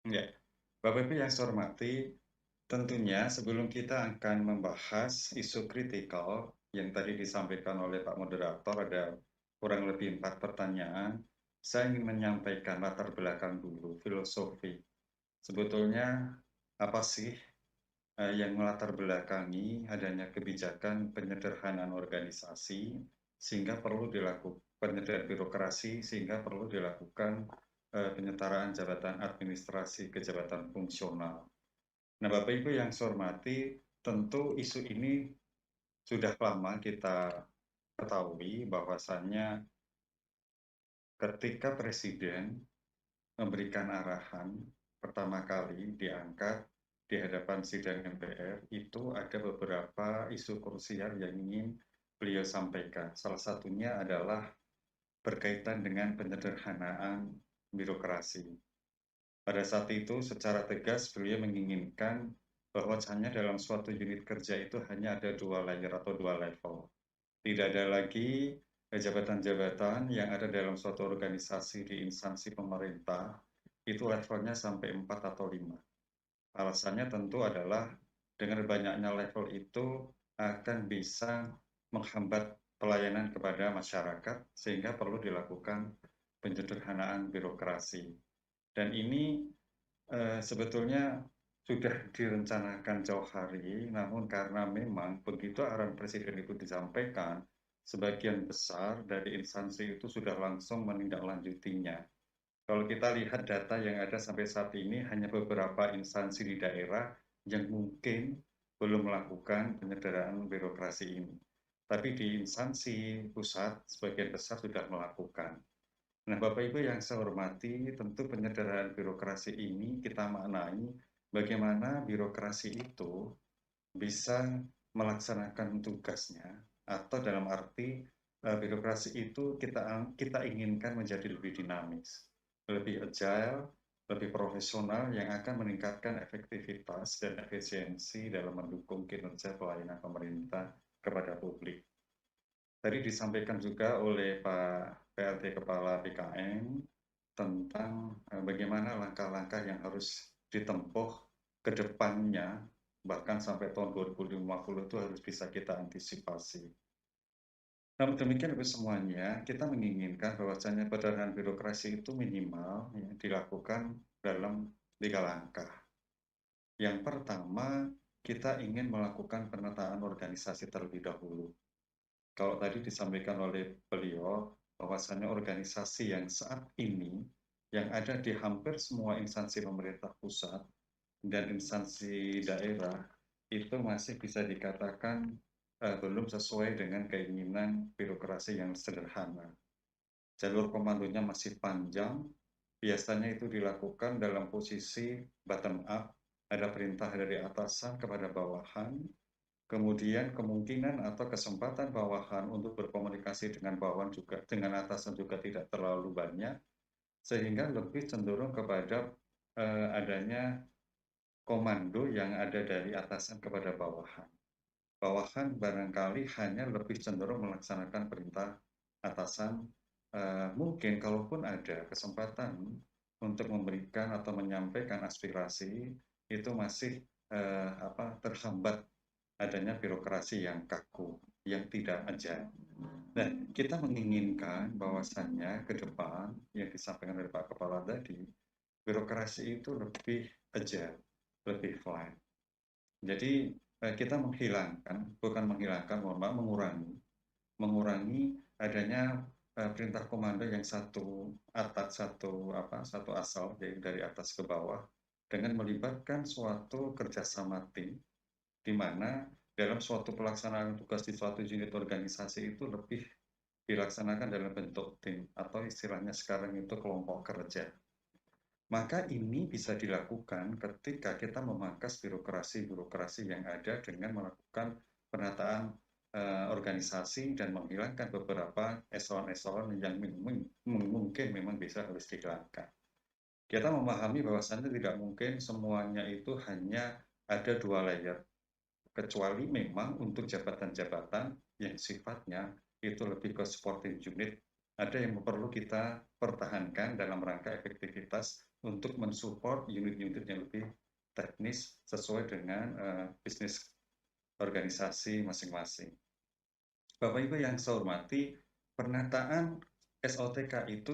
Ya, Bapak Ibu yang saya hormati, tentunya sebelum kita akan membahas isu kritikal yang tadi disampaikan oleh Pak Moderator, ada kurang lebih 4 pertanyaan. Saya ingin menyampaikan latar belakang dulu, filosofi. Sebetulnya apa sih yang melatar belakangi adanya kebijakan penyederhanaan organisasi sehingga perlu dilakukan penyederhanaan birokrasi sehingga perlu dilakukan penyetaraan jabatan administrasi ke jabatan fungsional. Nah, Bapak Ibu yang saya hormati, tentu isu ini sudah lama kita ketahui bahwasannya ketika Presiden memberikan arahan pertama kali diangkat di hadapan sidang MPR, itu ada beberapa isu krusial yang ingin beliau sampaikan. Salah satunya adalah berkaitan dengan penyederhanaan birokrasi. Pada saat itu, secara tegas beliau menginginkan bahwasanya dalam suatu unit kerja itu hanya ada 2 layer atau 2 level. Tidak ada lagi jabatan-jabatan yang ada dalam suatu organisasi di instansi pemerintah itu levelnya sampai 4 atau 5. Alasannya tentu adalah dengan banyaknya level itu akan bisa menghambat pelayanan kepada masyarakat sehingga perlu dilakukan penyederhanaan birokrasi. Dan ini sebetulnya sudah direncanakan jauh hari, namun karena memang begitu arahan Presiden itu disampaikan, sebagian besar dari instansi itu sudah langsung menindaklanjutinya. Kalau kita lihat data yang ada sampai saat ini, hanya beberapa instansi di daerah yang mungkin belum melakukan penyederhanaan birokrasi ini. Tapi di instansi pusat, sebagian besar sudah melakukan. Nah, Bapak Ibu yang saya hormati, tentu penyederhanaan birokrasi ini kita maknai bagaimana birokrasi itu bisa melaksanakan tugasnya atau dalam arti birokrasi itu kita inginkan menjadi lebih dinamis, lebih agile, lebih profesional yang akan meningkatkan efektivitas dan efisiensi dalam mendukung kinerja pelayanan pemerintah kepada publik. Tadi disampaikan juga oleh Pak PLT Kepala BKN tentang bagaimana langkah-langkah yang harus ditempuh ke depannya, bahkan sampai tahun 2050 itu harus bisa kita antisipasi. Namun demikian itu semuanya, kita menginginkan bahwasanya penyederhanaan birokrasi itu minimal ya, dilakukan dalam 3 langkah. Yang pertama, kita ingin melakukan penataan organisasi terlebih dahulu. Kalau tadi disampaikan oleh beliau, bahwasannya organisasi yang saat ini yang ada di hampir semua instansi pemerintah pusat dan instansi daerah itu masih bisa dikatakan belum sesuai dengan keinginan birokrasi yang sederhana. Jalur komandonya masih panjang, biasanya itu dilakukan dalam posisi bottom up, ada perintah dari atasan kepada bawahan, kemudian kemungkinan atau kesempatan bawahan untuk berkomunikasi dengan bawahan juga dengan atasan juga tidak terlalu banyak, sehingga lebih cenderung kepada adanya komando yang ada dari atasan kepada bawahan. Bawahan barangkali hanya lebih cenderung melaksanakan perintah atasan. Mungkin kalaupun ada kesempatan untuk memberikan atau menyampaikan aspirasi, itu masih terhambat adanya birokrasi yang kaku, yang tidak agile. Nah, kita menginginkan bahwasannya ke depan yang disampaikan oleh Pak Kepala tadi, birokrasi itu lebih agile, lebih flat. Jadi kita menghilangkan, bukan menghilangkan, mohon maaf, mengurangi adanya perintah komando yang satu atas satu asal dari atas ke bawah dengan melibatkan suatu kerjasama tim di mana dalam suatu pelaksanaan tugas di suatu unit organisasi itu lebih dilaksanakan dalam bentuk tim atau istilahnya sekarang itu kelompok kerja. Maka ini bisa dilakukan ketika kita memangkas birokrasi-birokrasi yang ada dengan melakukan penataan organisasi dan menghilangkan beberapa eselon-eselon yang mungkin memang bisa harus dihilangkan. Kita memahami bahwasannya tidak mungkin semuanya itu hanya ada 2 layer, kecuali memang untuk jabatan-jabatan yang sifatnya itu lebih ke supporting unit ada yang perlu kita pertahankan dalam rangka efektivitas untuk mensupport unit-unit yang lebih teknis sesuai dengan bisnis organisasi masing-masing. Bapak Ibu yang saya hormati, penataan SOTK itu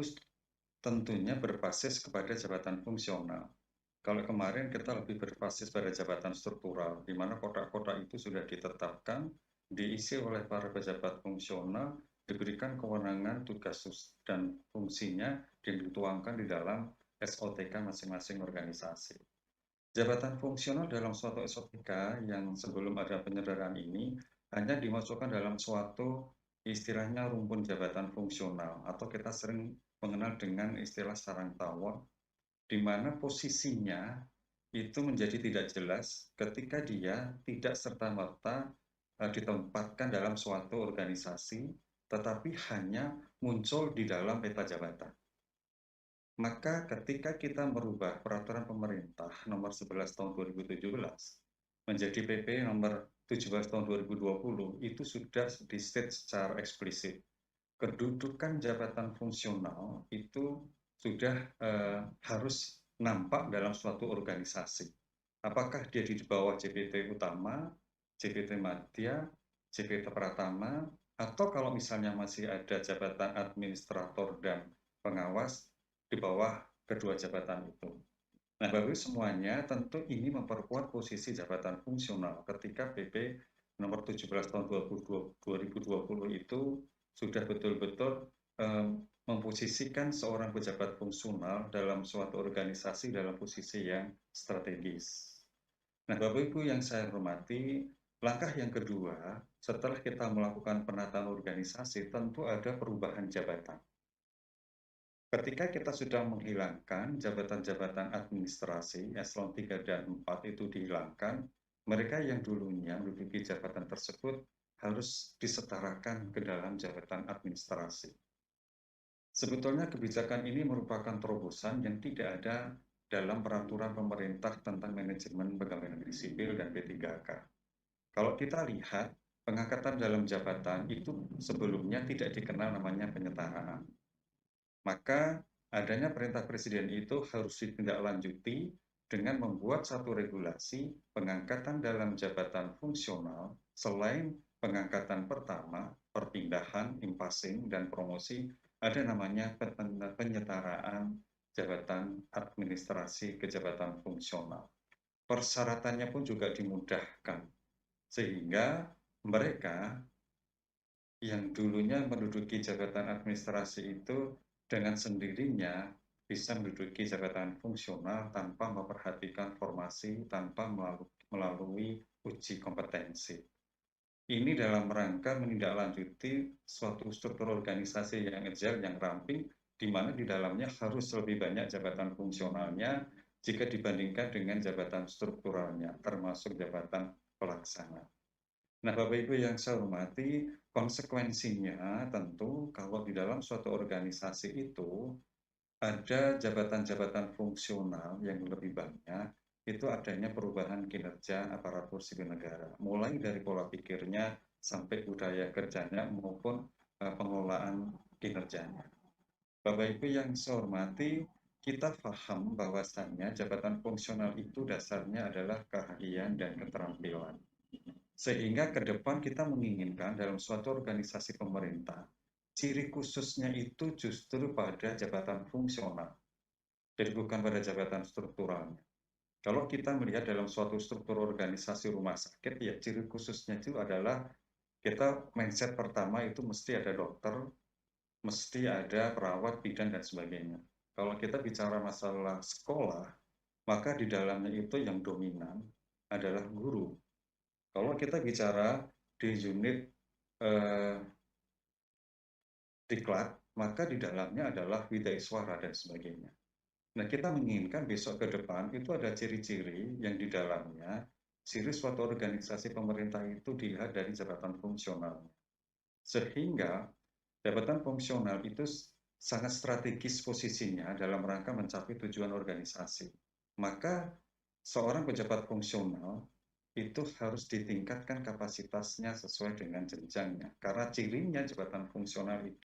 tentunya berbasis kepada jabatan fungsional. Kalau kemarin kita lebih berbasis pada jabatan struktural, di mana kotak-kotak itu sudah ditetapkan, diisi oleh para pejabat fungsional, diberikan kewenangan, tugas dan fungsinya, dan dituangkan di dalam SOTK masing-masing organisasi. Jabatan fungsional dalam suatu SOTK yang sebelum ada penyederhanaan ini hanya dimasukkan dalam suatu istilahnya rumpun jabatan fungsional atau kita sering mengenal dengan istilah sarang tawon, di mana posisinya itu menjadi tidak jelas ketika dia tidak serta-merta ditempatkan dalam suatu organisasi, tetapi hanya muncul di dalam peta jabatan. Maka ketika kita merubah peraturan pemerintah nomor 11 tahun 2017 menjadi PP nomor 17 tahun 2020, itu sudah di-state secara eksplisit. Kedudukan jabatan fungsional itu sudah harus nampak dalam suatu organisasi. Apakah dia di bawah JPT utama, JPT Madya, JPT Pratama, atau kalau misalnya masih ada jabatan administrator dan pengawas di bawah kedua jabatan itu. Nah, Bapak semuanya tentu ini memperkuat posisi jabatan fungsional ketika PP nomor 17 tahun 2020 itu sudah betul-betul memposisikan seorang pejabat fungsional dalam suatu organisasi dalam posisi yang strategis. Nah, Bapak Ibu yang saya hormati, langkah yang kedua setelah kita melakukan penataan organisasi tentu ada perubahan jabatan. Ketika kita sudah menghilangkan jabatan-jabatan administrasi, eselon 3 dan 4 itu dihilangkan, mereka yang dulunya menduduki jabatan tersebut harus disetarakan ke dalam jabatan administrasi. Sebetulnya kebijakan ini merupakan terobosan yang tidak ada dalam peraturan pemerintah tentang manajemen pegawai negeri sipil dan P3K. Kalau kita lihat, pengangkatan dalam jabatan itu sebelumnya tidak dikenal namanya penyetaraan. Maka adanya perintah presiden itu harus ditindaklanjuti dengan membuat satu regulasi pengangkatan dalam jabatan fungsional selain pengangkatan pertama, perpindahan, impasing, dan promosi, ada namanya penyetaraan jabatan administrasi ke jabatan fungsional. Persyaratannya pun juga dimudahkan, sehingga mereka yang dulunya menduduki jabatan administrasi itu dengan sendirinya bisa menduduki jabatan fungsional tanpa memperhatikan formasi, tanpa melalui uji kompetensi. Ini dalam rangka menindaklanjuti suatu struktur organisasi yang agile, yang ramping, di mana di dalamnya harus lebih banyak jabatan fungsionalnya jika dibandingkan dengan jabatan strukturalnya, termasuk jabatan pelaksana. Nah, Bapak Ibu yang saya hormati, konsekuensinya tentu kalau di dalam suatu organisasi itu ada jabatan-jabatan fungsional yang lebih banyak, itu adanya perubahan kinerja aparatur sipil negara, mulai dari pola pikirnya sampai budaya kerjanya maupun pengelolaan kinerjanya. Bapak Ibu yang saya hormati, kita paham bahwasannya jabatan fungsional itu dasarnya adalah keahlian dan keterampilan. Sehingga ke depan kita menginginkan dalam suatu organisasi pemerintah, ciri khususnya itu justru pada jabatan fungsional, jadi bukan pada jabatan strukturalnya. Kalau kita melihat dalam suatu struktur organisasi rumah sakit, ya ciri khususnya itu adalah kita mindset pertama itu mesti ada dokter, mesti ada perawat, bidan, dan sebagainya. Kalau kita bicara masalah sekolah, maka di dalamnya itu yang dominan adalah guru. Kalau kita bicara di unit diklat, maka di dalamnya adalah widaiswara dan sebagainya. Nah, kita menginginkan besok ke depan itu ada ciri-ciri yang di dalamnya ciri suatu organisasi pemerintah itu dilihat dari jabatan fungsional. Sehingga jabatan fungsional itu sangat strategis posisinya dalam rangka mencapai tujuan organisasi. Maka seorang pejabat fungsional itu harus ditingkatkan kapasitasnya sesuai dengan jenjangnya. Karena cirinya jabatan fungsional itu